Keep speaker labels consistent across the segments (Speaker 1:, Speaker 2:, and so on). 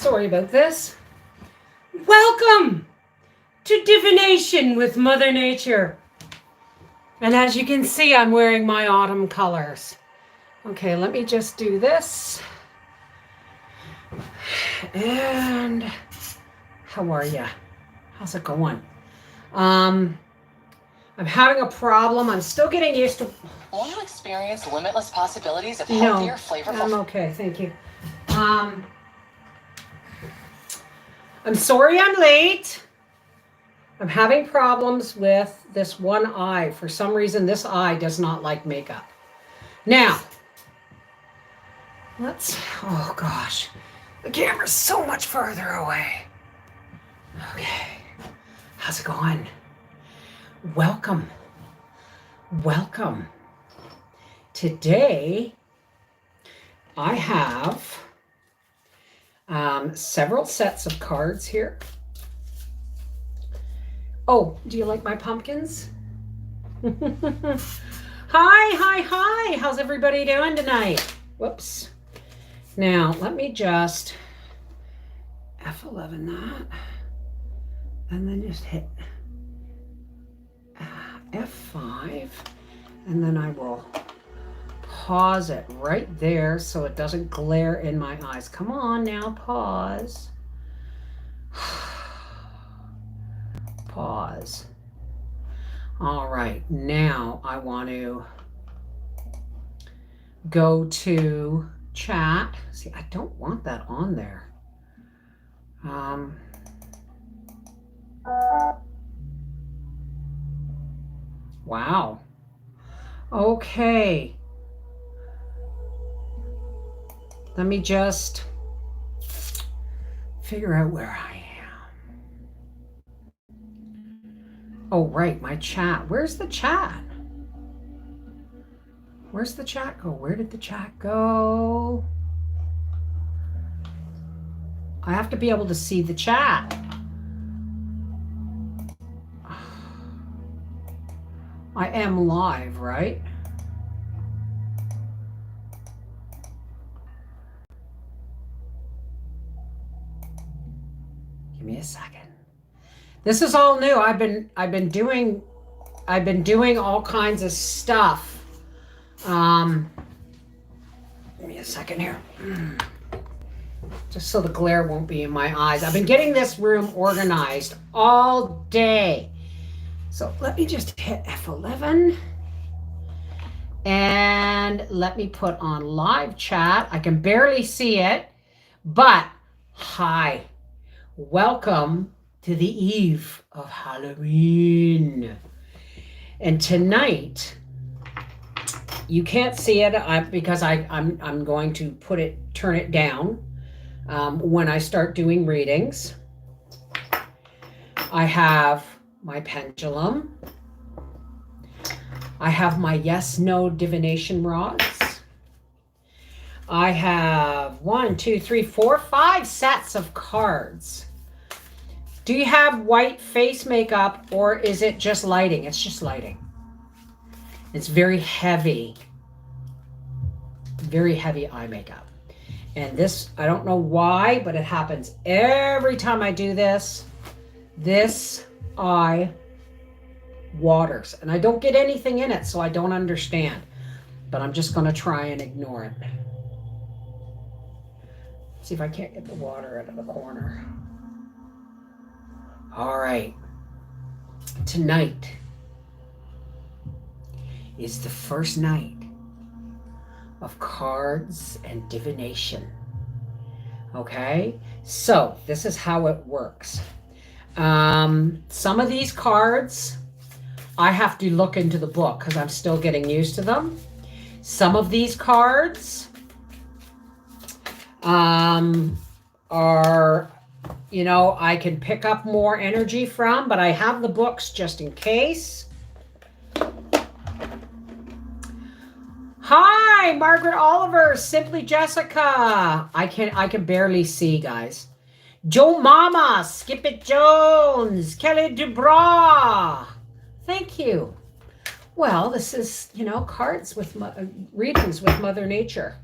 Speaker 1: Sorry about this. Welcome to Divination with Mother Nature. And as you can see, I'm wearing my autumn colors. Okay, let me just do this. And how are ya? How's it going? I'm having a problem. I'm still getting used to...
Speaker 2: Want to experience limitless possibilities of healthier, flavorful...
Speaker 1: I'm okay, thank you. I'm sorry I'm late. I'm having problems with this one eye. For some reason, this eye does not like makeup. Now, oh gosh, the camera's so much further away. Okay, how's it going? Welcome. Today, I have several sets of cards here. Oh, do you like my pumpkins? Hi. How's everybody doing tonight? Whoops. Now, let me just F11 that. And then just hit F5. And then I will pause it right there so it doesn't glare in my eyes. Come on now, pause. Pause. All right, now I want to go to chat. See, I don't want that on there. Wow. Okay. Let me just figure out where I am. Oh, right, my chat. Where's the chat? Where's the chat go? Where did the chat go? I have to be able to see the chat. I am live, right? Give me a second. This is all new. I've been doing all kinds of stuff. Give me a second here. Just so the glare won't be in my eyes. I've been getting this room organized all day. So let me just hit F11 and let me put on live chat. I can barely see it, but hi, welcome to the eve of Halloween. And tonight, you can't see it because I'm going to turn it down when I start doing readings. I have my pendulum. I have my yes/no divination rods. I have 1, 2, 3, 4, 5 sets of cards. Do you have white face makeup or is it just lighting? It's just lighting. It's very heavy eye makeup. And this, I don't know why, but it happens every time I do this. This eye waters and I don't get anything in it, so I don't understand, but I'm just going to try and ignore it. See if I can't get the water out of the corner. All right, tonight is the first night of cards and divination. Okay, so this is how it works. Some of these cards, I have to look into the book because I'm still getting used to them. Some of these cards are, you know, I can pick up more energy from, but I have the books just in case. Hi, Margaret Oliver, Simply Jessica. I can barely see, guys. Joe Mama, Skip It Jones, Kelly Dubras. Thank you. Well, this is, you know, cards with readings with Mother Nature.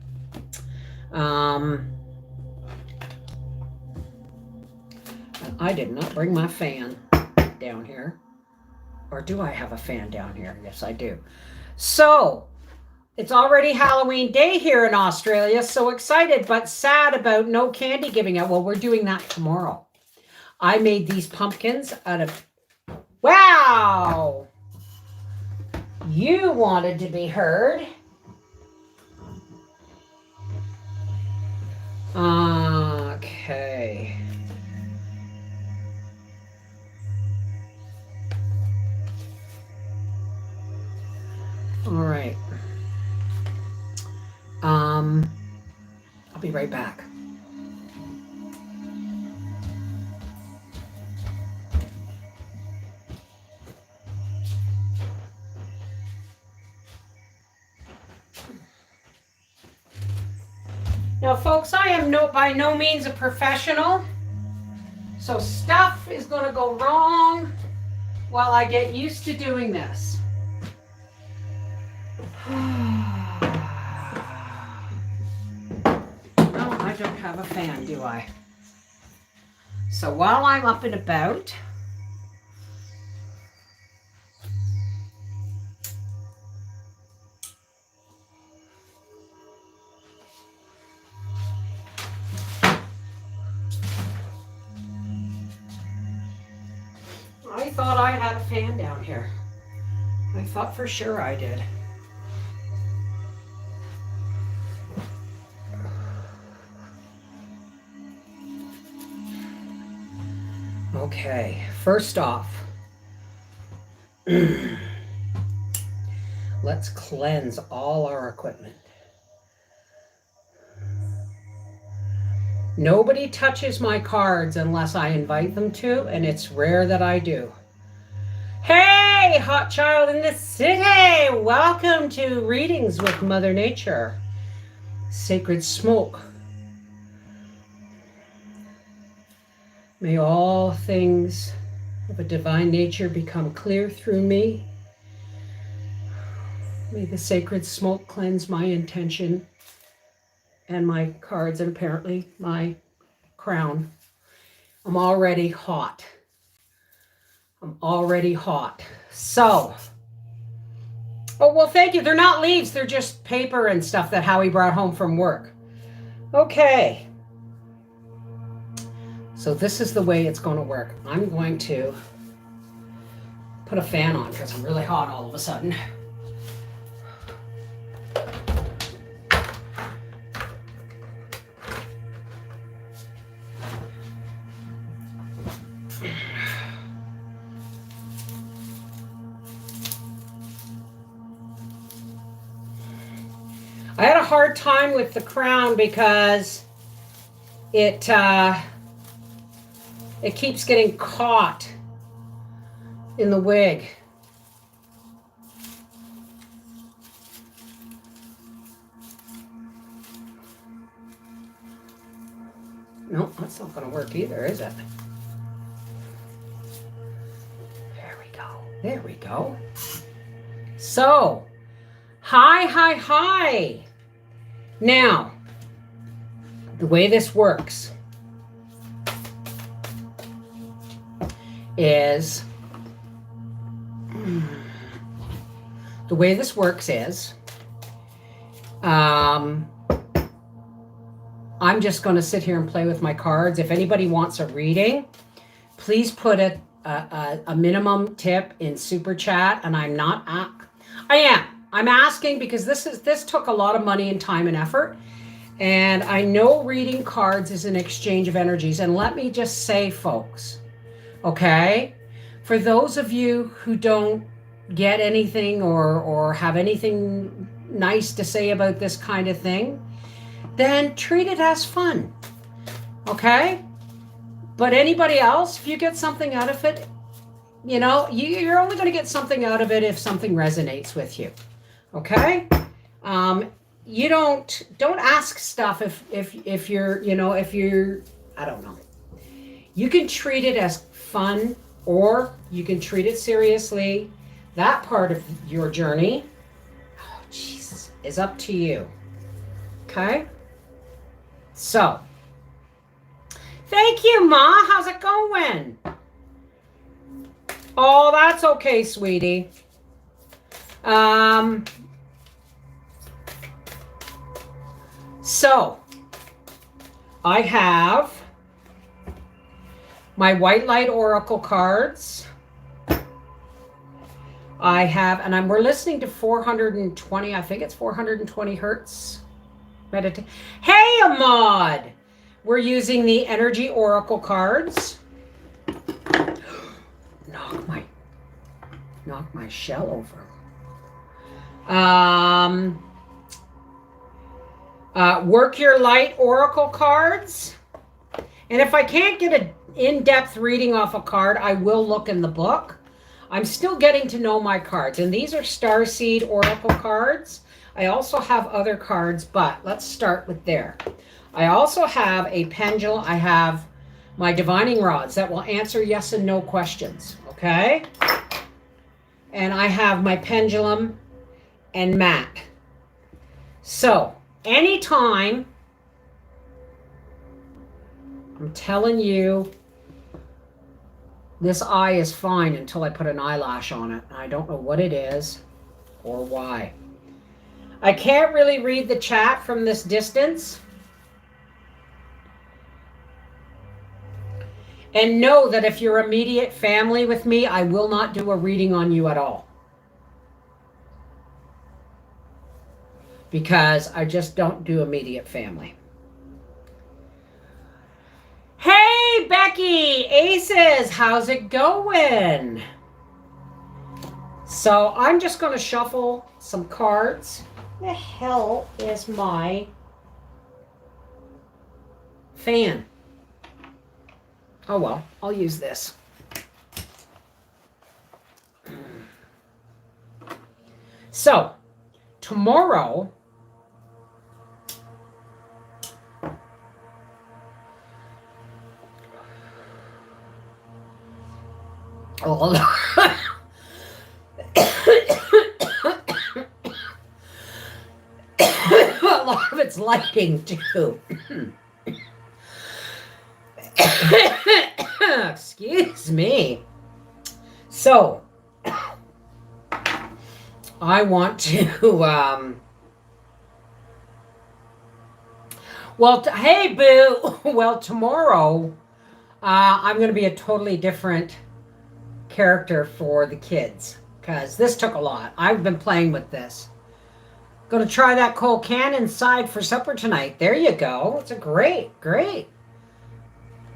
Speaker 1: I did not bring my fan down here. Or do I have a fan down here? Yes, I do. So, it's already Halloween Day here in Australia. So excited but sad about no candy giving out. Well, we're doing that tomorrow. I made these pumpkins out of... Wow! You wanted to be heard. Okay. All right. I'll be right back. Now, folks, I am by no means a professional, so stuff is going to go wrong while I get used to doing this. No, I don't have a fan, do I? So while I'm up and about, I thought I had a fan down here. I thought for sure I did. Okay, first off, let's cleanse all our equipment. Nobody touches my cards unless I invite them to, and it's rare that I do. Hey, hot child in the city! Welcome to Readings with Mother Nature. Sacred smoke. May all things of a divine nature become clear through me. May the sacred smoke cleanse my intention and my cards, and apparently my crown. I'm already hot. I'm already hot. So, oh, well, thank you. They're not leaves. They're just paper and stuff that Howie brought home from work. Okay. So this is the way it's going to work. I'm going to put a fan on because I'm really hot all of a sudden. I had a hard time with the crown because it keeps getting caught in the wig. Nope, that's not going to work either, is it? There we go. There we go. So, hi. Now, the way this works is, I'm just going to sit here and play with my cards. If anybody wants a reading, please put a minimum tip in super chat. And I'm asking because this took a lot of money and time and effort. And I know reading cards is an exchange of energies. And let me just say, folks, okay, for those of you who don't get anything or have anything nice to say about this kind of thing, then treat it as fun, okay? But anybody else, if you get something out of it, you know, you're only going to get something out of it if something resonates with you, okay? You don't ask stuff if you're, you know, I don't know. You can treat it as fun or you can treat it seriously. That part of your journey, oh Jesus, is up to you. Okay? So, Thank you, Ma. How's it going? Oh, that's okay, sweetie. So I have my white light oracle cards. I have, and we're listening to 420, I think it's 420 hertz. Hey, Ahmad! We're using the energy oracle cards. Knock my shell over. Work your light oracle cards. And if I can't get an in-depth reading off a card, I will look in the book. I'm still getting to know my cards. And these are Starseed oracle cards. I also have other cards, but let's start with there. I also have a pendulum. I have my divining rods that will answer yes and no questions. Okay? And I have my pendulum and mat. So, anytime, I'm telling you, this eye is fine until I put an eyelash on it. I don't know what it is or why. I can't really read the chat from this distance. And know that if you're immediate family with me, I will not do a reading on you at all. Because I just don't do immediate family. Hey, Becky! Aces! How's it going? So I'm just going to shuffle some cards. The hell is my fan? Oh well, I'll use this. So, tomorrow, a lot of it's lighting too. Excuse me. So, I want to, hey, boo. Well, tomorrow, I'm going to be a totally different character for the kids because this took a lot. I've been playing with this. Going to try that coal can inside for supper tonight. There you go. It's a great.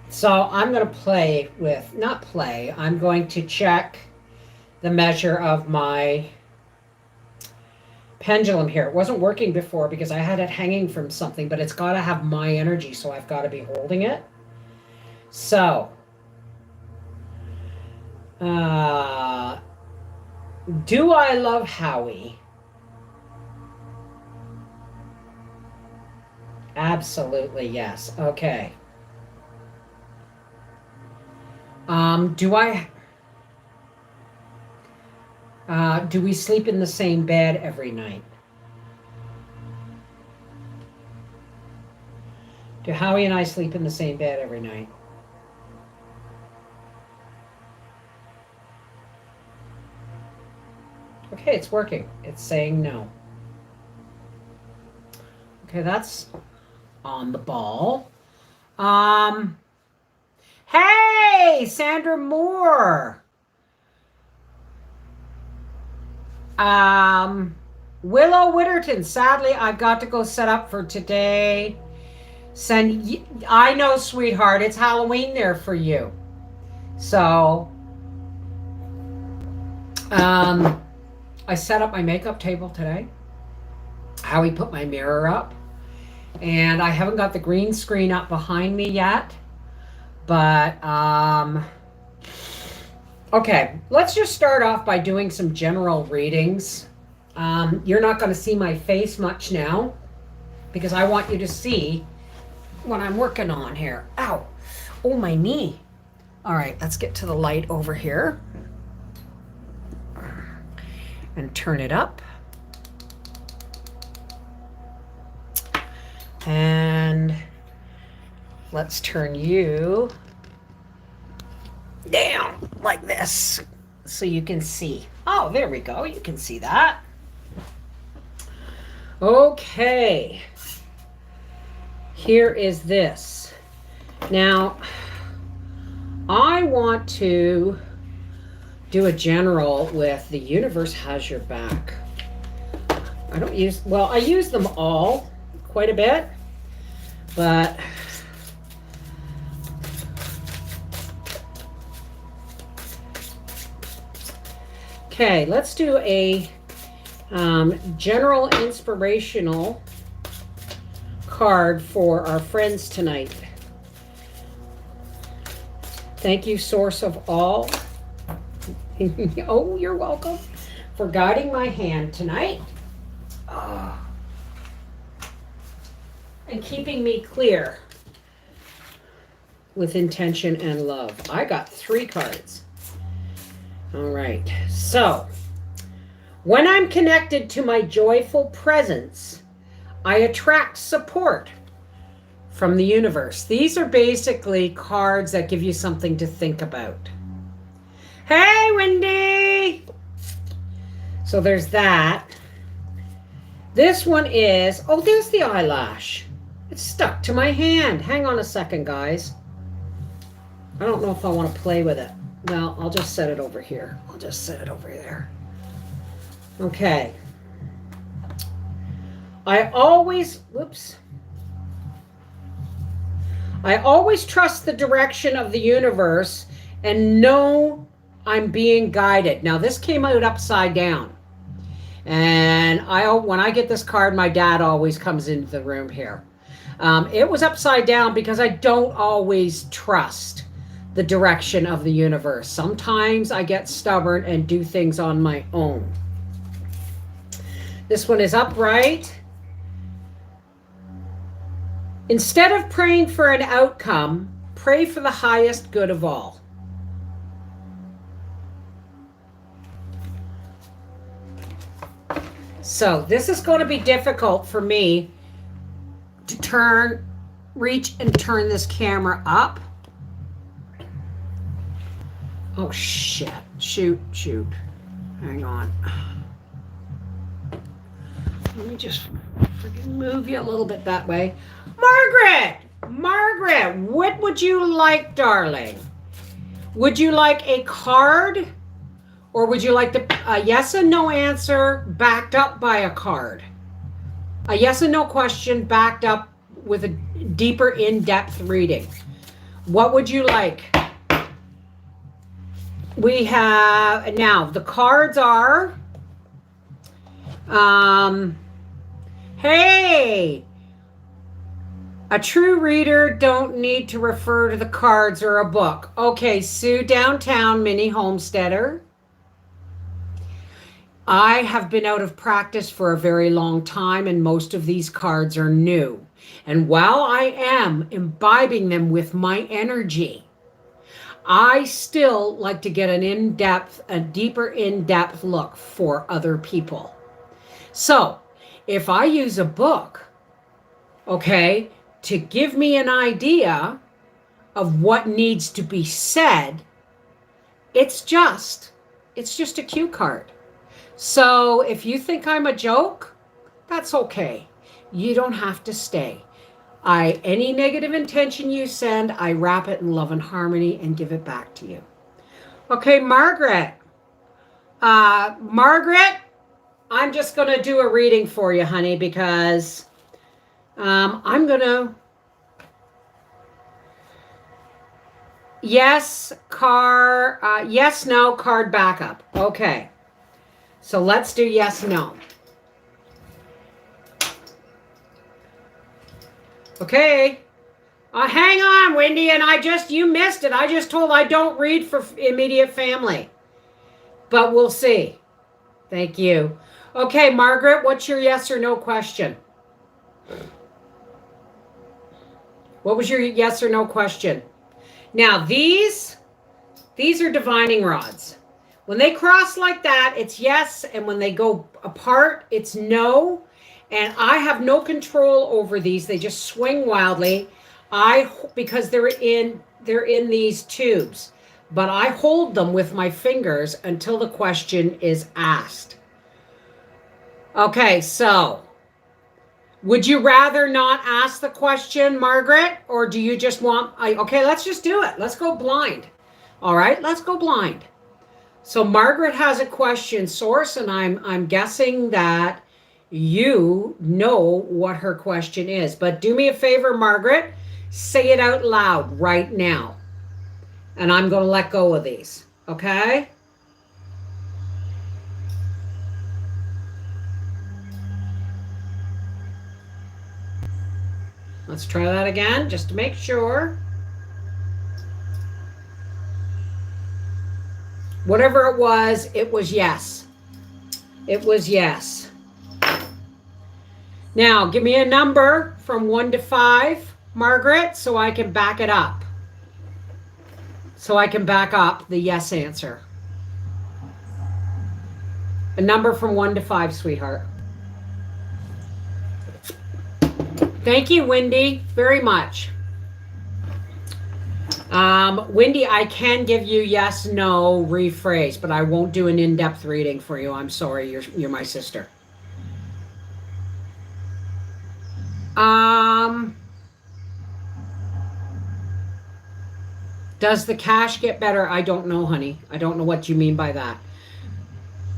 Speaker 1: So I'm going to play with, not play, I'm going to check the measure of my pendulum here. It wasn't working before because I had it hanging from something, but it's got to have my energy, so I've got to be holding it. So, do I love Howie? Absolutely, yes. Okay. Do we sleep in the same bed every night? Do Howie and I sleep in the same bed every night? Okay, it's working. It's saying no. Okay, that's on the ball. Hey, Sandra Moore. Willow Witterton. Sadly, I've got to go set up for today. I know, sweetheart. It's Halloween there for you. So, I set up my makeup table today. Howie put my mirror up. And I haven't got the green screen up behind me yet. But, okay, let's just start off by doing some general readings. You're not going to see my face much now because I want you to see what I'm working on here. Ow. Oh, my knee. All right, let's get to the light over here and turn it up. And Let's turn you down like this so you can see. Oh, there we go. You can see that. Okay. Here is this. Now, I want to do a general with the universe has your back. I don't use, well, I use them all quite a bit, but okay, let's do a general inspirational card for our friends tonight. Thank you, source of all. Oh, you're welcome for guiding my hand tonight. And keeping me clear with intention and love. I got 3 cards. All right. So, when I'm connected to my joyful presence, I attract support from the universe. These are basically cards that give you something to think about. Hey, Wendy! So there's that. This one is, oh, there's the eyelash. It's stuck to my hand. Hang on a second, guys. I don't know if I want to play with it. Well, I'll just set it over here. I'll just set it over there. Okay. I always trust the direction of the universe and know I'm being guided. Now, this came out upside down. And when I get this card, my dad always comes into the room here. It was upside down because I don't always trust the direction of the universe. Sometimes I get stubborn and do things on my own. This one is upright. Instead of praying for an outcome, pray for the highest good of all. So this is going to be difficult for me to reach and turn this camera up. Oh, shit. Shoot. Hang on. Let me just move you a little bit that way. Margaret, what would you like, darling? Would you like a card? Or would you like a yes and no answer backed up by a card? A yes and no question backed up with a deeper in-depth reading. What would you like? We have, now the cards are, hey, a true reader don't need to refer to the cards or a book. Okay, Sue Downtown, Mini Homesteader. I have been out of practice for a very long time, and most of these cards are new. And while I am imbibing them with my energy, I still like to get a deeper in-depth look for other people. So if I use a book, okay, to give me an idea of what needs to be said, it's just a cue card. So if you think I'm a joke, that's okay. You don't have to stay. Any negative intention you send, I wrap it in love and harmony and give it back to you. Okay, Margaret. Margaret, I'm just going to do a reading for you, honey, because I'm going to... Yes, no, card backup. Okay. So let's do yes, no. Okay. Hang on, Wendy, and you missed it. I just told I don't read for immediate family. But we'll see. Thank you. Okay, Margaret, what's your yes or no question? What was your yes or no question? Now, these are divining rods. When they cross like that, it's yes, and when they go apart, it's no. And I have no control over these. They just swing wildly. Because they're in these tubes, but I hold them with my fingers until the question is asked. Okay, so would you rather not ask the question, Margaret, or do you just want? Okay, let's just do it. Let's go blind. All right, let's go blind. So Margaret has a question source, and I'm guessing that you know what her question is. But do me a favor, Margaret, say it out loud right now. And I'm going to let go of these. Okay? Let's try that again just to make sure. Whatever it was yes. It was yes. Now, give me a number from 1 to 5, Margaret, so I can back it up. So I can back up the yes answer. A number from 1 to 5, sweetheart. Thank you, Wendy, very much. Wendy, I can give you yes, no, rephrase, but I won't do an in-depth reading for you. I'm sorry, you're my sister. Does the cash get better? I don't know, honey. I don't know what you mean by that.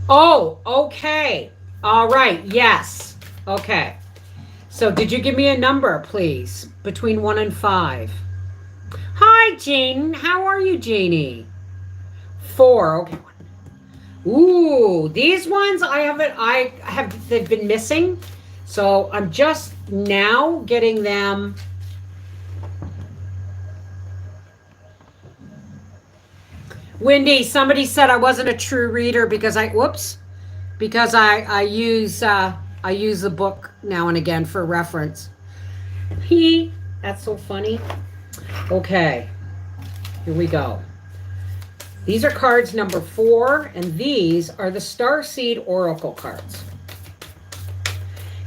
Speaker 1: Oh, okay. All right. Yes. Okay. So did you give me a number, please? Between 1 and 5. Hi, Jane. How are you, Janie? 4. Okay. Ooh, these ones they've been missing. So I'm just now getting them. Wendy, somebody said I wasn't a true reader because I use the book now and again for reference. That's so funny. Okay, here we go. These are cards number 4, and these are the Starseed Oracle cards.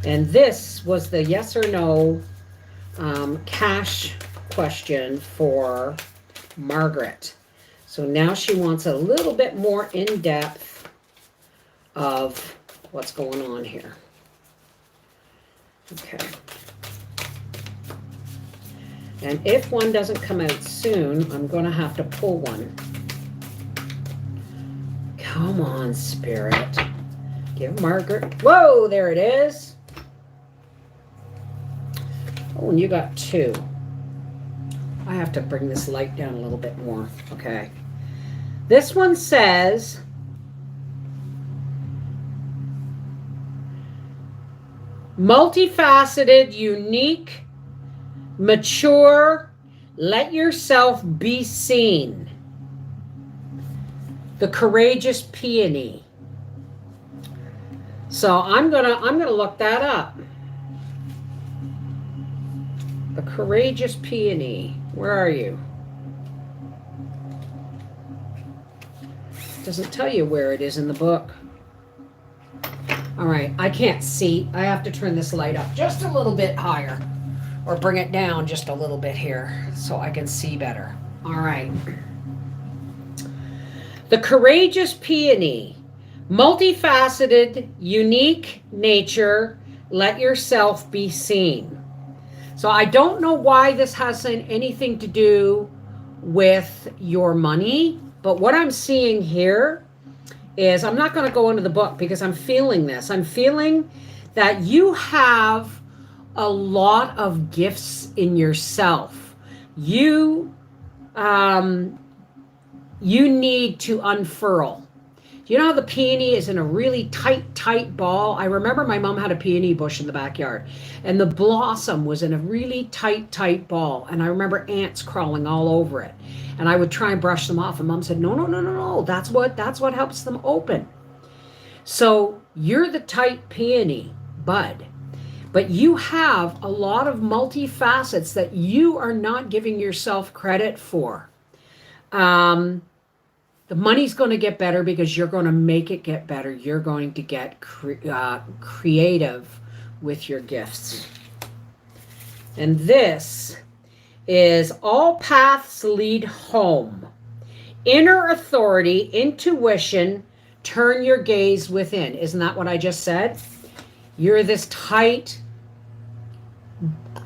Speaker 1: And this was the yes or no cash question for Margaret. So now she wants a little bit more in-depth of what's going on here. Okay. And if one doesn't come out soon, I'm going to have to pull one. Come on, Spirit. Give Margaret. Whoa, there it is. Oh, and you got 2. I have to bring this light down a little bit more. Okay. This one says, multifaceted, unique, mature, let yourself be seen. The courageous peony. So I'm gonna look that up. The courageous peony. Where are you? Doesn't tell you where it is in the book. All right, I can't see. I have to turn this light up just a little bit higher, or bring it down just a little bit here so I can see better. All right. The courageous peony, multifaceted, unique nature, let yourself be seen. So I don't know why this has anything to do with your money, but what I'm seeing here is, I'm not going to go into the book because I'm feeling this. I'm feeling that you have a lot of gifts in yourself. You need to unfurl. You know how the peony is in a really tight ball? I remember my mom had a peony bush in the backyard, and the blossom was in a really tight ball. And I remember ants crawling all over it. And I would try and brush them off. And Mom said, no. That's what helps them open. So you're the tight peony bud. But you have a lot of multifacets that you are not giving yourself credit for. The money's going to get better because you're going to make it get better. You're going to get creative with your gifts. And this is all paths lead home. Inner authority, intuition, turn your gaze within. Isn't that what I just said? You're this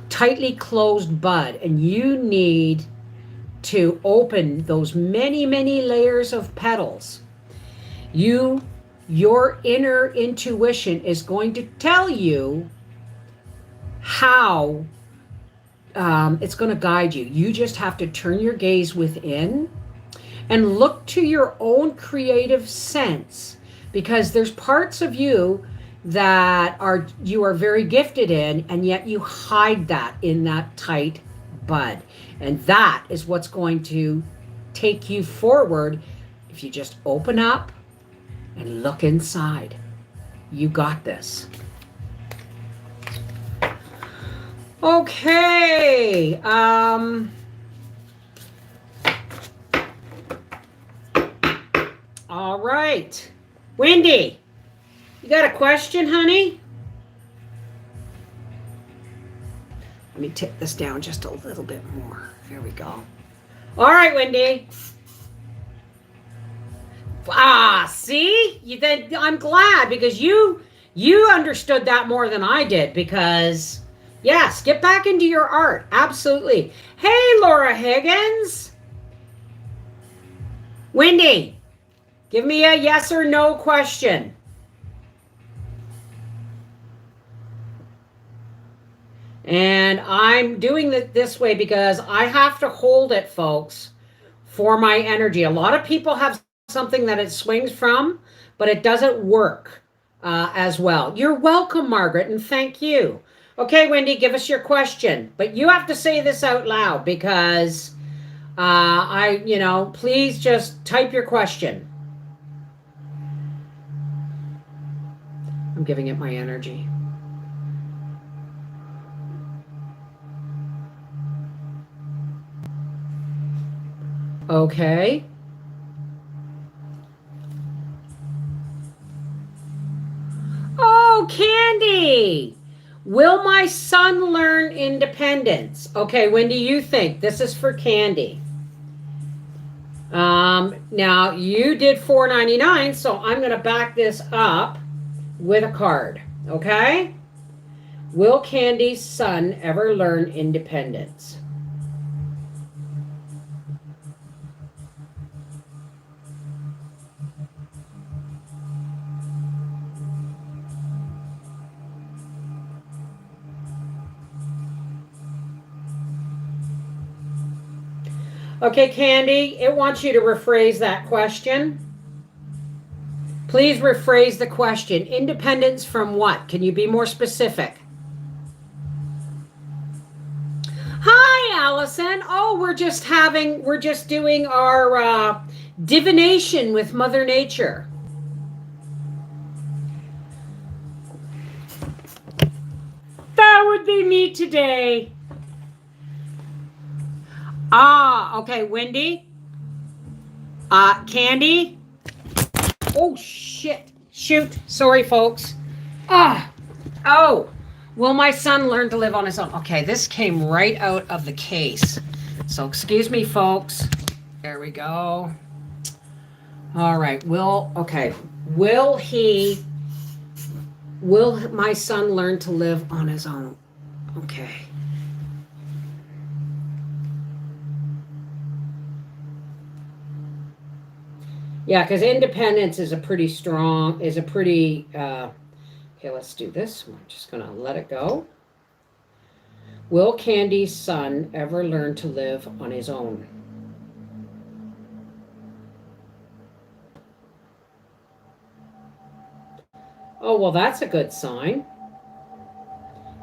Speaker 1: tightly closed bud, and you need to open those many, many layers of petals. Your inner intuition is going to tell you how it's going to guide you. You just have to turn your gaze within and look to your own creative sense, because there's parts of you that you are very gifted in, and yet you hide that in that tight bud. And that is what's going to take you forward if you just open up and look inside. You got this. Okay. All right. Wendy, you got a question, honey? Let me tip this down just a little bit more. There we go. All right, Wendy. See? I'm glad, because you understood that more than I did, because yes, get back into your art. Absolutely. Hey, Laura Higgins. Wendy, give me a yes or no question. And I'm doing it this way because I have to hold it, folks, for my energy. A lot of people have something that it swings from, but it doesn't work as well. You're welcome, Margaret, and thank you. Okay, Wendy, give us your question. But you have to say this out loud, because please just type your question. I'm giving it my energy. Okay. Oh, Candy. Will my son learn independence? Okay, when do you think? This is for Candy. Now, you did $4.99, so I'm going to back this up with a card. Okay? Will Candy's son ever learn independence? Okay, Candy, it wants you to rephrase that question. Please rephrase the question. Independence from what? Can you be more specific? Hi, Allison. Oh, we're just doing our divination with Mother Nature. That would be me today. Okay, Wendy. Candy. Oh, shit. Shoot. Sorry, folks. Oh. Will my son learn to live on his own? Okay, this came right out of the case. So excuse me, folks. There we go. All right. Will my son learn to live on his own? Okay. Yeah, because independence is okay, let's do this. I'm just going to let it go. Will Candy's son ever learn to live on his own? Oh, well, that's a good sign.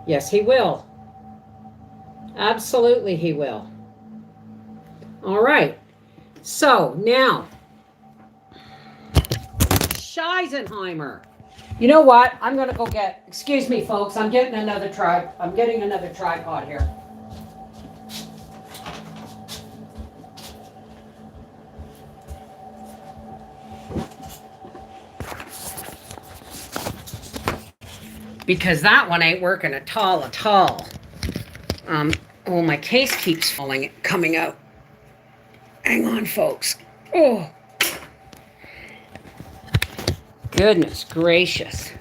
Speaker 1: Yes, he will. Absolutely, he will. All right. So now, Scheisenheimer. You know what? I'm going to go get, excuse me, folks, I'm getting another tripod here. Because that one ain't working at all. Oh, my case keeps coming out. Hang on, folks. Oh, goodness gracious.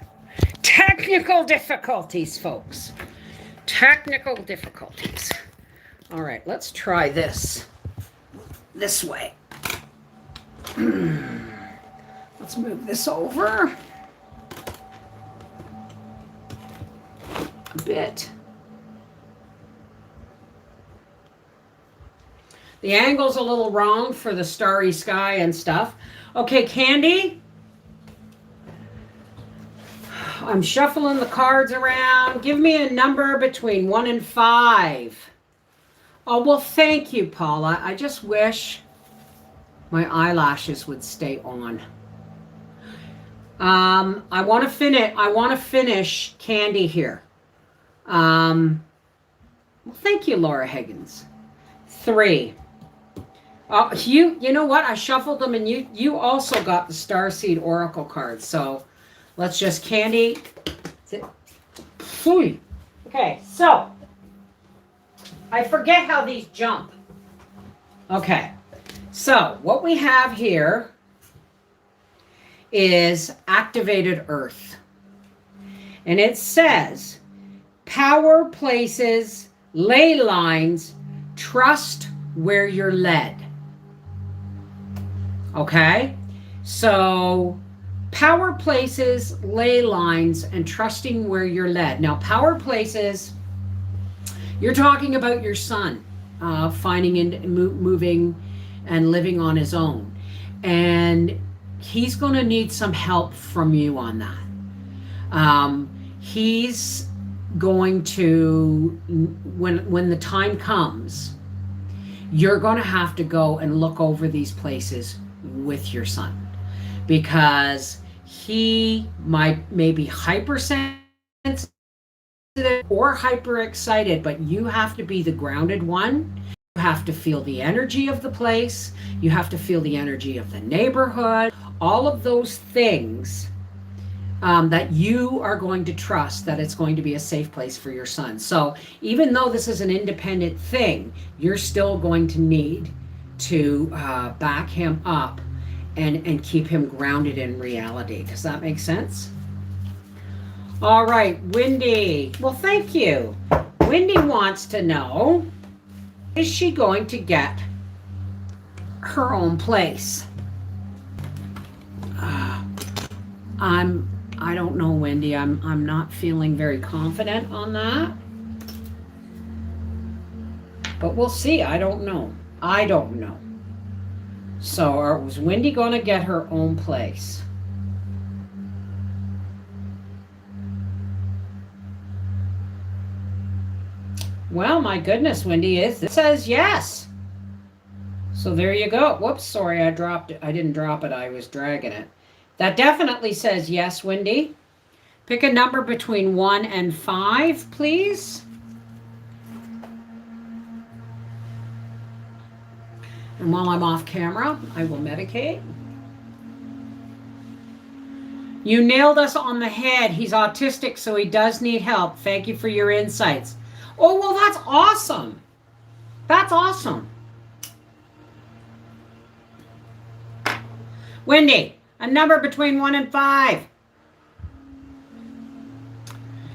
Speaker 1: Technical difficulties, folks. Technical difficulties. All right, let's try this way. Let's move this over a bit. The angle's a little wrong for the starry sky and stuff. Okay, Candy. I'm shuffling the cards around. Give me a number between 1 and 5. Oh, well, thank you, Paula. I just wish my eyelashes would stay on. I want to finish Candy here. Well, thank you, Laura Higgins. 3. You know what? I shuffled them, and you also got the Starseed Oracle cards. So let's just Candy. Okay, so I forget how these jump. Okay, so what we have here is activated earth. And it says, power, places, ley lines, trust where you're led. Okay, so power, places, ley lines, and trusting where you're led. Now, power places, you're talking about your son finding and moving and living on his own. And he's going to need some help from you on that. He's going to, when the time comes, you're going to have to go and look over these places with your son, because he may be hypersensitive or hyper excited, but you have to be the grounded one. You have to feel the energy of the place. You have to feel the energy of the neighborhood. All of those things that you are going to trust that it's going to be a safe place for your son. So even though this is an independent thing, you're still going to need to back him up and keep him grounded in reality. Does that make sense? All right, Wendy. Well, thank you. Wendy wants to know, is she going to get her own place? I don't know, Wendy. I'm not feeling very confident on that. But we'll see. I don't know. So was Wendy going to get her own place? Well, my goodness, Wendy, it says yes. So there you go. Whoops, sorry, I dropped it. I didn't drop it. I was dragging it. That definitely says yes, Wendy. Pick a number between 1 and 5, please. And while I'm off camera, I will medicate. You nailed us on the head. He's autistic, so he does need help. Thank you for your insights. Oh, well, that's awesome. That's awesome. Wendy, a number between 1 and 5.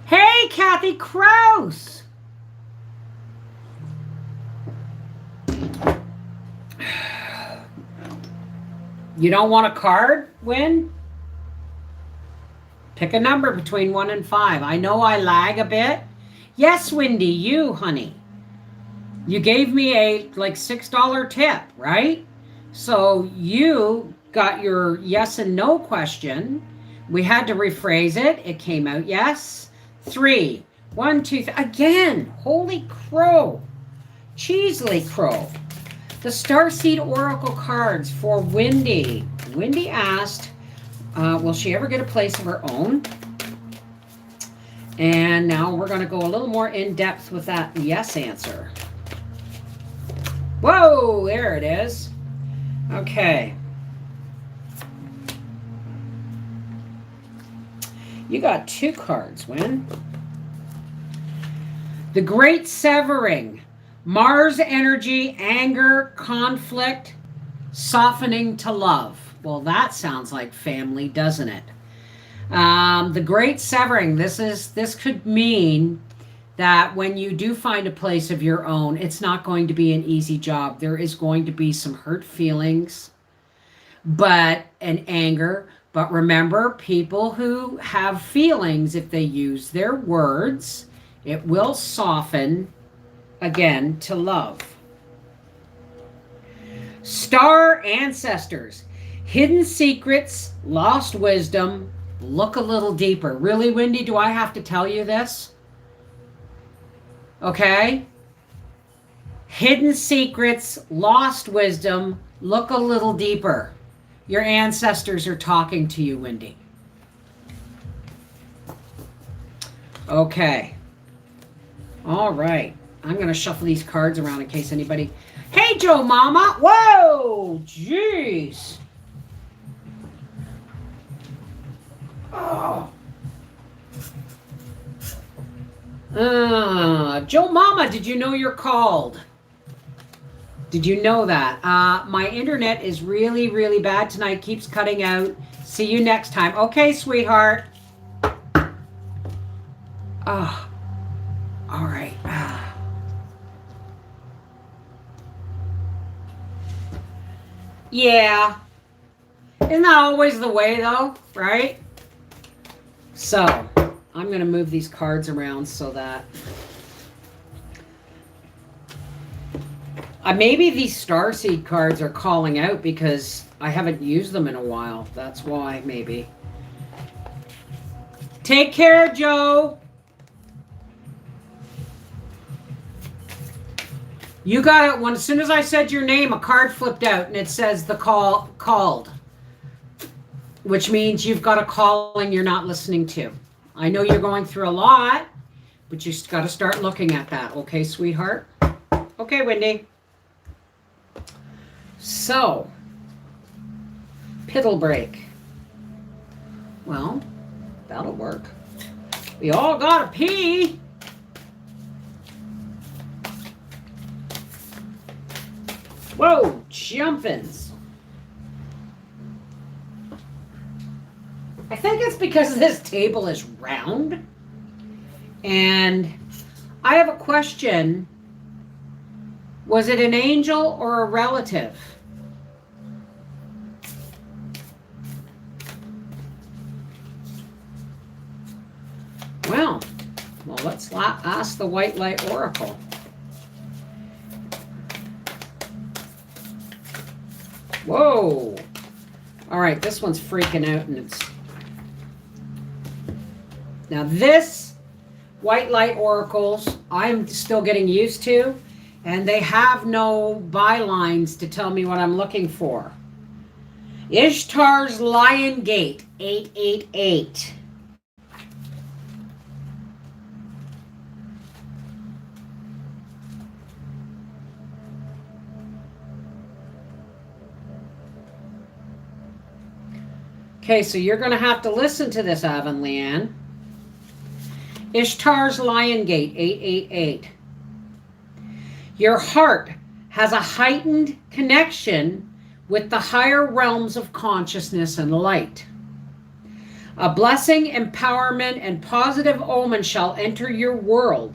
Speaker 1: Hey, Kathy Krause. You don't want a card, Win? Pick a number between 1 and 5. I know I lag a bit. Yes, Wendy, you, honey. You gave me a $6 tip, right? So you got your yes and no question. We had to rephrase it. It came out yes. 3. 1, 2, 3. Again, holy crow. Cheesely crow. The Starseed Oracle cards for Wendy. Wendy asked, will she ever get a place of her own? And now we're going to go a little more in depth with that yes answer. Whoa, there it is. Okay. You got 2 cards, Win. The Great Severing. Mars energy, anger, conflict, softening to love. Well, that sounds like family, doesn't it? The great severing. This could mean that when you do find a place of your own, it's not going to be an easy job. There is going to be some hurt feelings, and anger. But remember, people who have feelings, if they use their words, it will soften again to love. Star ancestors, hidden secrets, lost wisdom. Look a little deeper. Really, Wendy, do I have to tell you this? Okay? Hidden secrets, lost wisdom. Look a little deeper. Your ancestors are talking to you, Wendy. Okay. All right. I'm going to shuffle these cards around in case anybody... Hey, Joe Mama. Whoa. Jeez. Oh. Joe Mama, did you know you're called? Did you know that? My internet is really, really bad tonight. Keeps cutting out. See you next time. Okay, sweetheart. Oh. All right. Yeah. Isn't that always the way, though? Right? So, I'm going to move these cards around so that... maybe these starseed cards are calling out because I haven't used them in a while. That's why, maybe. Take care, Joe. You got it. As soon as I said your name, a card flipped out and it says the call called, which means you've got a calling you're not listening to. I know you're going through a lot, but you got to start looking at that. Okay, sweetheart? Okay, Wendy. So, piddle break. Well, that'll work. We all gotta pee. Whoa, jumpins. I think it's because this table is round. And I have a question. Was it an angel or a relative? Well, let's ask the White Light Oracle. Whoa. All right, this one's freaking out and it's... Now this White Light Oracles, I'm still getting used to, and they have no bylines to tell me what I'm looking for. Ishtar's Lion Gate, 888. Okay, so you're going to have to listen to this, Avon Leanne. Ishtar's Lion Gate, 888. Your heart has a heightened connection with the higher realms of consciousness and light. A blessing, empowerment, and positive omen shall enter your world.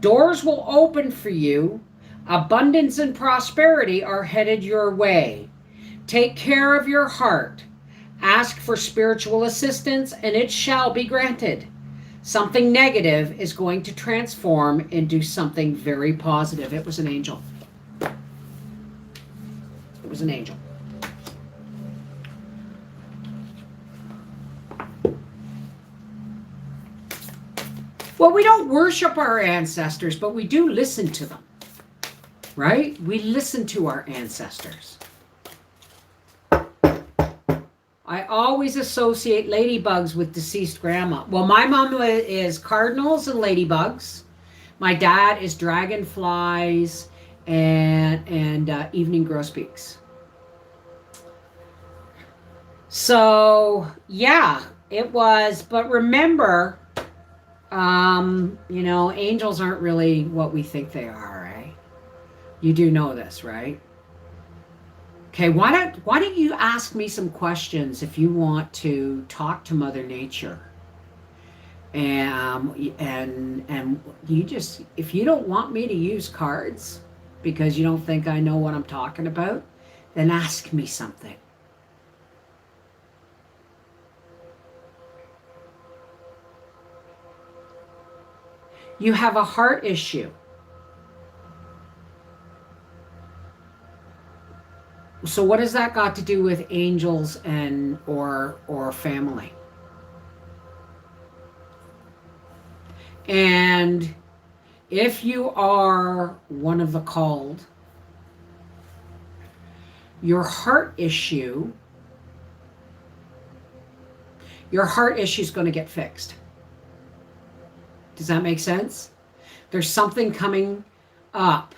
Speaker 1: Doors will open for you. Abundance and prosperity are headed your way. Take care of your heart. Ask for spiritual assistance, and it shall be granted. Something negative is going to transform into something very positive. It was an angel. It was an angel. Well, we don't worship our ancestors, but we do listen to them. Right? We listen to our ancestors. I always associate ladybugs with deceased grandma. Well, my mom is cardinals and ladybugs. My dad is dragonflies and evening grosbeaks. So, yeah, it was. But remember, angels aren't really what we think they are, right? You do know this, right? Okay, why don't you ask me some questions if you want to talk to Mother Nature? And you just, if you don't want me to use cards because you don't think I know what I'm talking about, then ask me something. You have a heart issue. So what has that got to do with angels and or family? And if you are one of the called, your heart issue is going to get fixed. Does that make sense? There's something coming up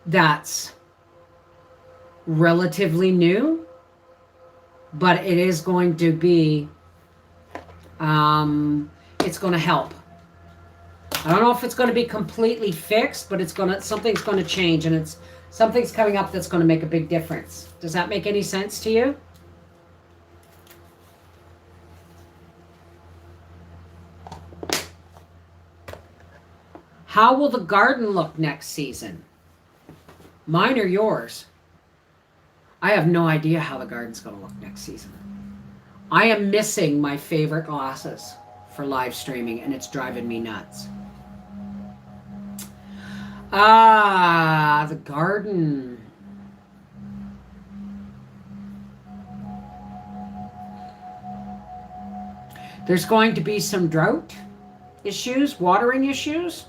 Speaker 1: that's relatively new, but it is going to be, it's going to help. I don't know if it's going to be completely fixed, but something's going to change, and something's coming up that's going to make a big difference. Does that make any sense to you? How will the garden look next season? Mine or yours? I have no idea how the garden's going to look next season. I am missing my favorite glasses for live streaming, and it's driving me nuts. The garden. There's going to be some drought issues, watering issues.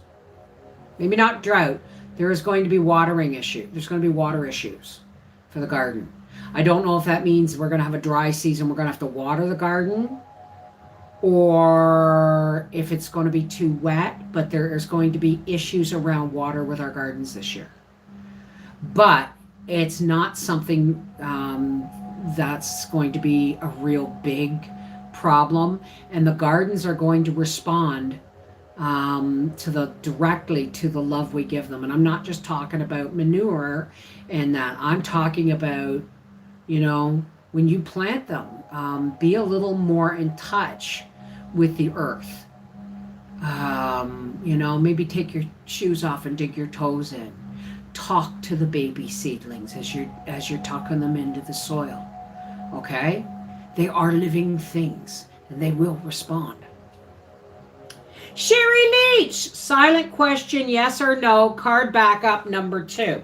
Speaker 1: Maybe not drought. There is going to be watering issue. There's going to be water issues for the garden. I don't know if that means we're going to have a dry season. We're going to have to water the garden, or if it's going to be too wet, but there is going to be issues around water with our gardens this year. But it's not something that's going to be a real big problem, and the gardens are going to respond directly to the love we give them. And I'm not just talking about manure and that. I'm talking about, when you plant them, be a little more in touch with the earth. Maybe take your shoes off and dig your toes in. Talk to the baby seedlings as you're tucking them into the soil. Okay? They are living things, and they will respond. Sherry Leech, silent question, yes or no, card backup number 2.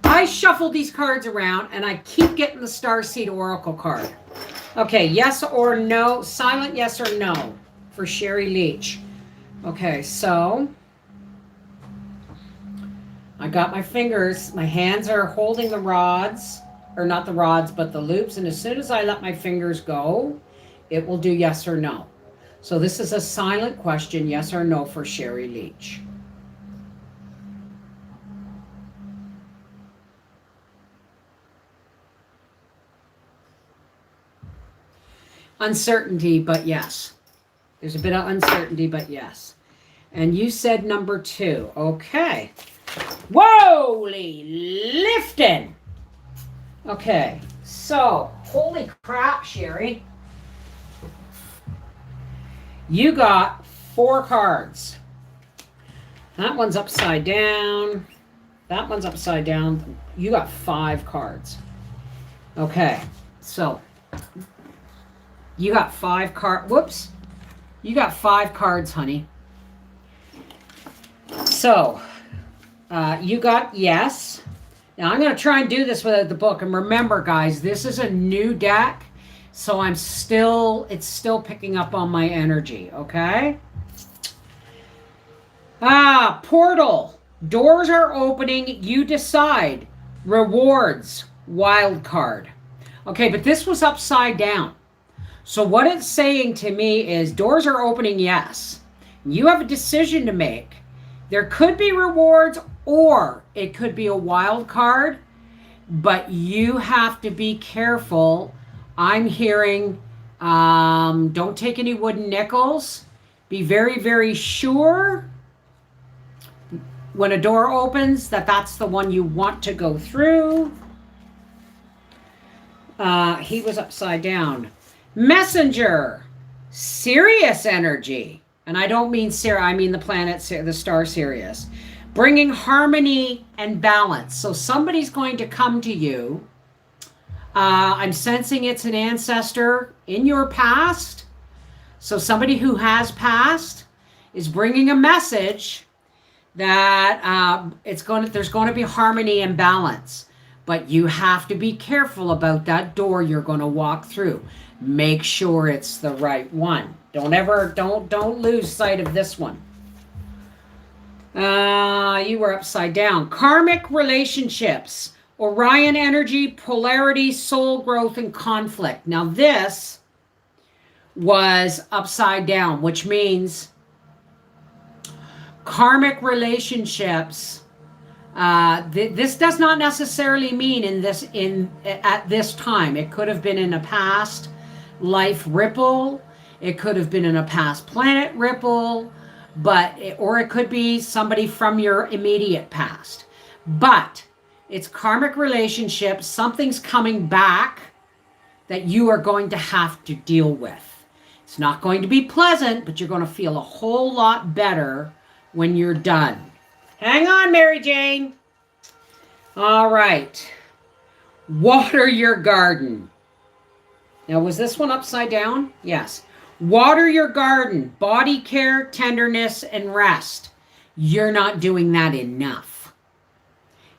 Speaker 1: I shuffle these cards around, and I keep getting the Starseed Oracle card. Okay, yes or no, silent yes or no for Sherry Leech. Okay, so I got my fingers, my hands are holding the rods, or not the rods, but the loops, and as soon as I let my fingers go, it will do yes or no. So this is a silent question, yes or no for Sherry Leech. Uncertainty, but yes. There's a bit of uncertainty, but yes. And you said number 2. Okay. Whoa-ly lifting. Okay. So, holy crap, Sherry. You got 4 cards. That one's upside down. That one's upside down. You got 5 cards. Okay. So, you got 5 cards. Whoops. You got 5 cards, honey. So, you got yes. Now, I'm going to try and do this without the book. And remember, guys, this is a new deck. So it's still picking up on my energy, okay? Portal. Doors are opening. You decide. Rewards. Wild card. Okay, but this was upside down. So what it's saying to me is doors are opening, yes. You have a decision to make. There could be rewards, or it could be a wild card, but you have to be careful. I'm hearing, don't take any wooden nickels. Be very, very sure. when a door opens, that's the one you want to go through. He was upside down. Messenger, Sirius energy. And I don't mean Sirius, I mean the planet, the star Sirius. Bringing harmony and balance. So somebody's going to come to you. I'm sensing it's an ancestor in your past. So somebody who has passed is bringing a message that there's going to be harmony and balance. But you have to be careful about that door you're going to walk through. Make sure it's the right one. Don't lose sight of this one. You were upside down. Karmic relationships, Orion energy, polarity, soul growth, and conflict. Now this was upside down, which means karmic relationships. This does not necessarily mean at this time. It could have been in a past life ripple. It could have been in a past planet ripple, or it could be somebody from your immediate past. But it's karmic relationships. Something's coming back that you are going to have to deal with. It's not going to be pleasant, but you're going to feel a whole lot better when you're done. Hang on, Mary Jane. All right. Water your garden. Now, was this one upside down? Yes. Water your garden. Body care, tenderness, and rest. You're not doing that enough.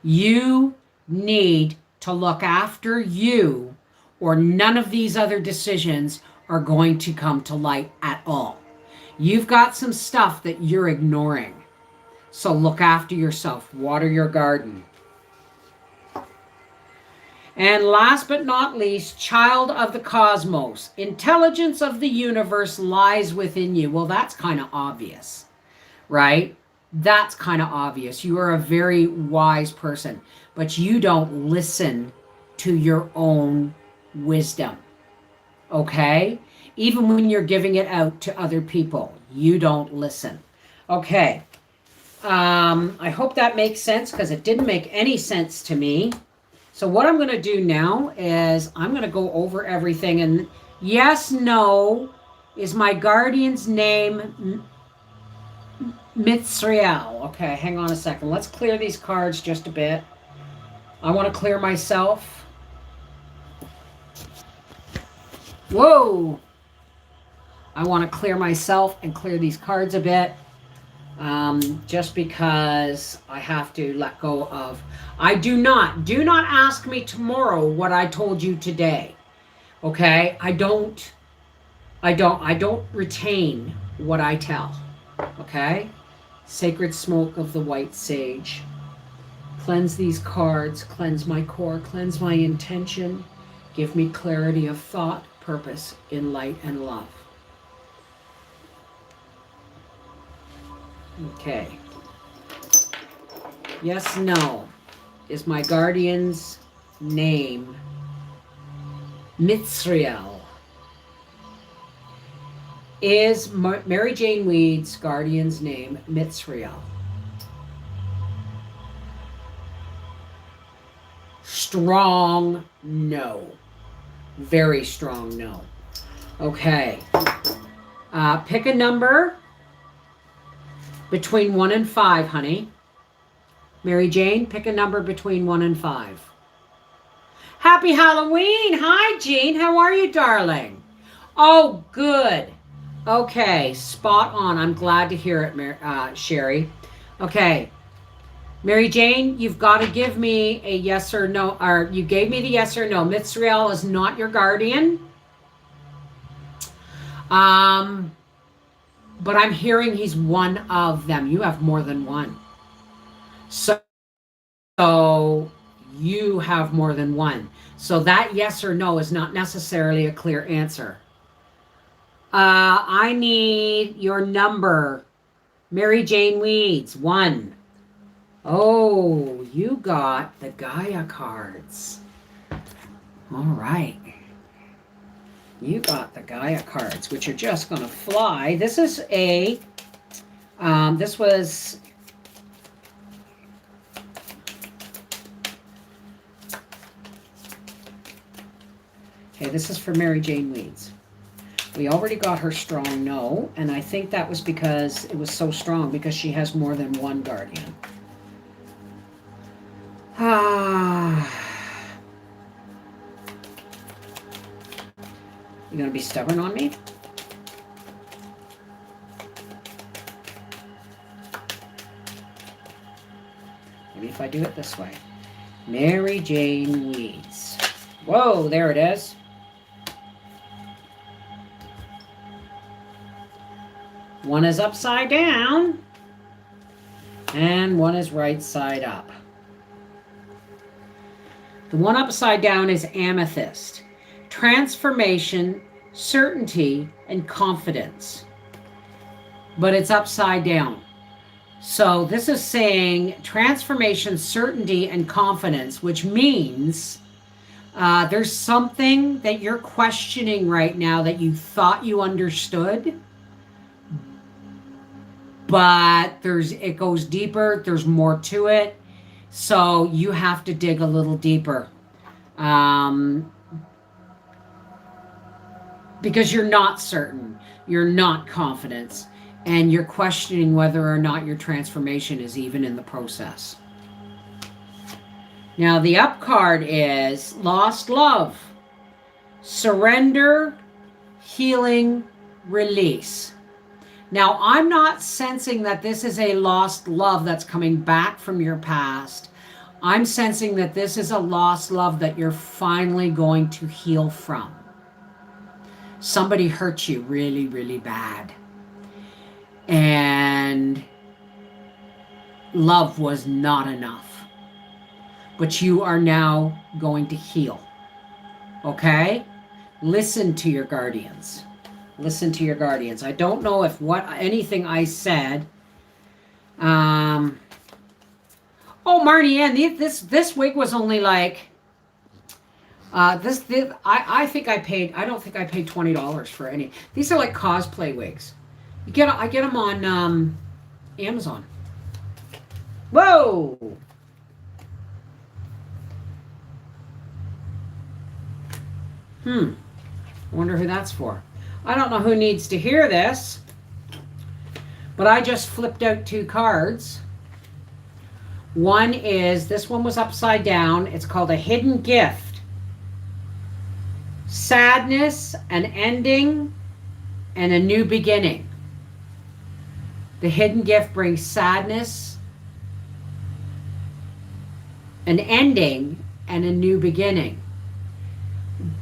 Speaker 1: You need to look after you, or none of these other decisions are going to come to light at all. You've got some stuff that you're ignoring. So look after yourself. Water your garden. And last but not least, child of the cosmos. Intelligence of the universe lies within you. Well, that's kind of obvious, right? That's kind of obvious. You are a very wise person, but you don't listen to your own wisdom, okay? Even when you're giving it out to other people, you don't listen. Okay. I hope that makes sense, because it didn't make any sense to me. So what I'm going to do now is I'm going to go over everything. And yes, no, is my guardian's name Mitzriel? Okay, hang on a second. Let's clear these cards just a bit. I want to clear myself. Whoa! I want to clear myself and clear these cards a bit. Just because I have to let go of. Do not ask me tomorrow what I told you today. Okay? I don't retain what I tell. Okay? Sacred smoke of the white sage. Cleanse these cards, cleanse my core, cleanse my intention. Give me clarity of thought, purpose in light and love. Okay. Yes, no. Is my guardian's name Mitzriel? Is Mary Jane Weed's guardian's name Mitzriel? Strong no. Very strong no. Okay. Pick a number between 1 and 5, honey. Mary Jane, pick a number between 1 and 5. Happy Halloween! Hi, Jean. How are you, darling? Oh, good. Okay, spot on. I'm glad to hear it, Sherry. Okay. Mary Jane, you've got to give me a yes or no, or you gave me the yes or no. Mitzriel is not your guardian. But I'm hearing he's one of them. You have more than one. So you have more than one. So that yes or no is not necessarily a clear answer. I need your number. Mary Jane Weeds, 1. Oh, you got the Gaia cards. All right. You got the Gaia cards, which are just going to fly. This is this was Okay, this is for Mary Jane Weeds. We already got her strong no, and I think that was because it was so strong because she has more than one guardian. You gonna be stubborn on me? Maybe if I do it this way. Mary Jane Weeds. Whoa, there it is. One is upside down, and one is right side up. The one upside down is amethyst. Transformation, certainty, and confidence. But it's upside down. So this is saying transformation, certainty, and confidence, which means there's something that you're questioning right now that you thought you understood. But it goes deeper. There's more to it. So you have to dig a little deeper. Because you're not certain. You're not confident. And you're questioning whether or not your transformation is even in the process. Now the up card is lost love. Surrender, healing, release. Now, I'm not sensing that this is a lost love that's coming back from your past. I'm sensing that this is a lost love that you're finally going to heal from. Somebody hurt you really, really bad. And love was not enough. But you are now going to heal. Okay? Listen to your guardians. Listen to your guardians. I don't know if anything I said. Oh, Marnie Ann, this wig was only like I think I paid. I don't think I paid $20 for any. These are like cosplay wigs. I get them on Amazon. Whoa. I wonder who that's for. I don't know who needs to hear this, but I just flipped out 2 cards. One is, this one was upside down. It's called a hidden gift. Sadness, an ending, and a new beginning. The hidden gift brings sadness, an ending, and a new beginning.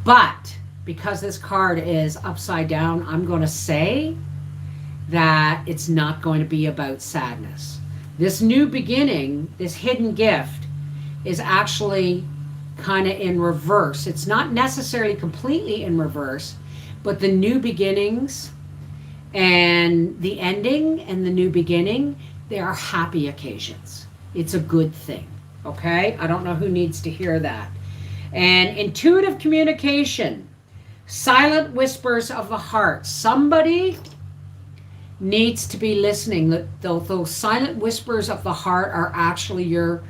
Speaker 1: But because this card is upside down, I'm going to say that it's not going to be about sadness. This new beginning, this hidden gift, is actually kind of in reverse. It's not necessarily completely in reverse, but the new beginnings and the ending and the new beginning, they are happy occasions. It's a good thing, okay? I don't know who needs to hear that. And intuitive communication, silent whispers of the heart. Somebody needs to be listening. Those silent whispers of the heart are actually your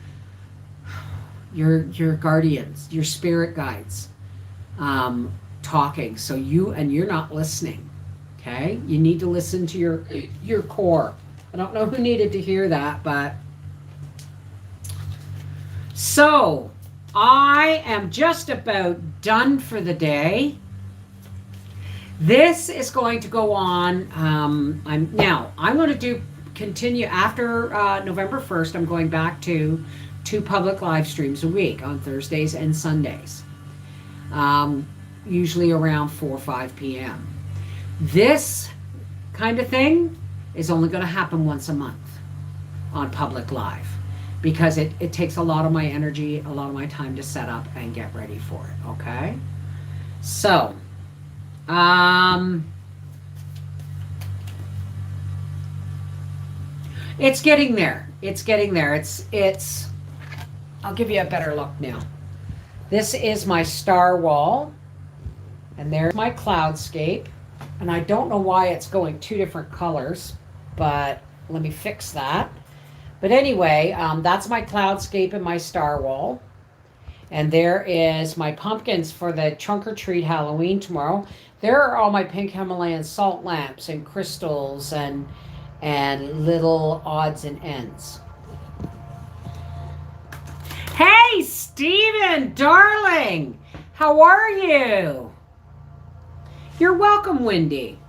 Speaker 1: guardians, your spirit guides talking. So you're not listening. Okay? You need to listen to your core. I don't know who needed to hear that, but so I am just about done for the day. This is going to go on. I'm going to continue after November 1st. I'm going back to 2 public live streams a week on Thursdays and Sundays, usually around 4 or 5 p.m. This kind of thing is only going to happen once a month on public live, because it takes a lot of my energy, a lot of my time to set up and get ready for it, okay? So, it's getting there. It's getting there. It's, I'll give you a better look now. This is my star wall, and there's my cloudscape. And I don't know why it's going 2 different colors, but let me fix that. But anyway, that's my cloudscape and my star wall. And there is my pumpkins for the trunk or treat Halloween tomorrow. There are all my pink Himalayan salt lamps and crystals and little odds and ends. Hey, Stephen, darling, how are you? You're welcome, Wendy.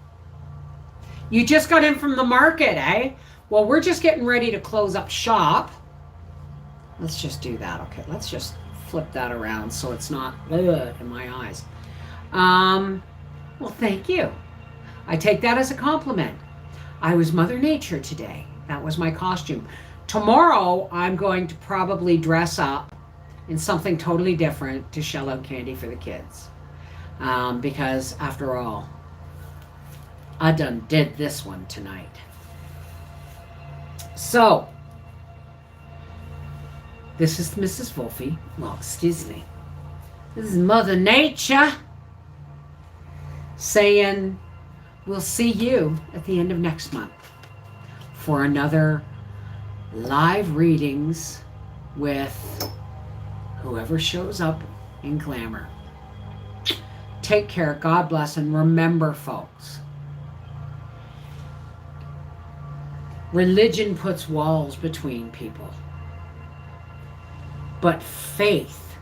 Speaker 1: You just got in from the market, eh? Well, we're just getting ready to close up shop. Let's just do that, okay? Let's just flip that around so it's not in my eyes. Well, thank you. I take that as a compliment. I was Mother Nature today. That was my costume. Tomorrow, I'm going to probably dress up in something totally different to shell out candy for the kids. Because, after all, I done did this one tonight. So, this is Mrs. Wolfie. Well, excuse me. This is Mother Nature saying we'll see you at the end of next month for another live readings with whoever shows up in Glamour. Take care, God bless, and remember, folks, religion puts walls between people, but faith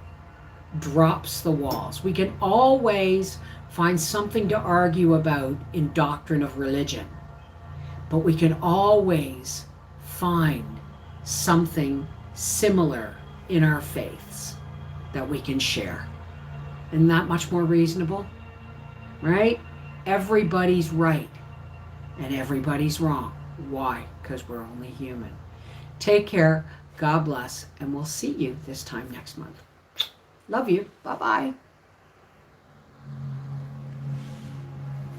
Speaker 1: drops the walls. We can always find something to argue about in doctrine of religion, but we can always find something similar in our faiths that we can share. Isn't that much more reasonable? Right? Everybody's right and everybody's wrong. Why? Because we're only human. Take care, God bless, and we'll see you this time next month. Love you. Bye-bye.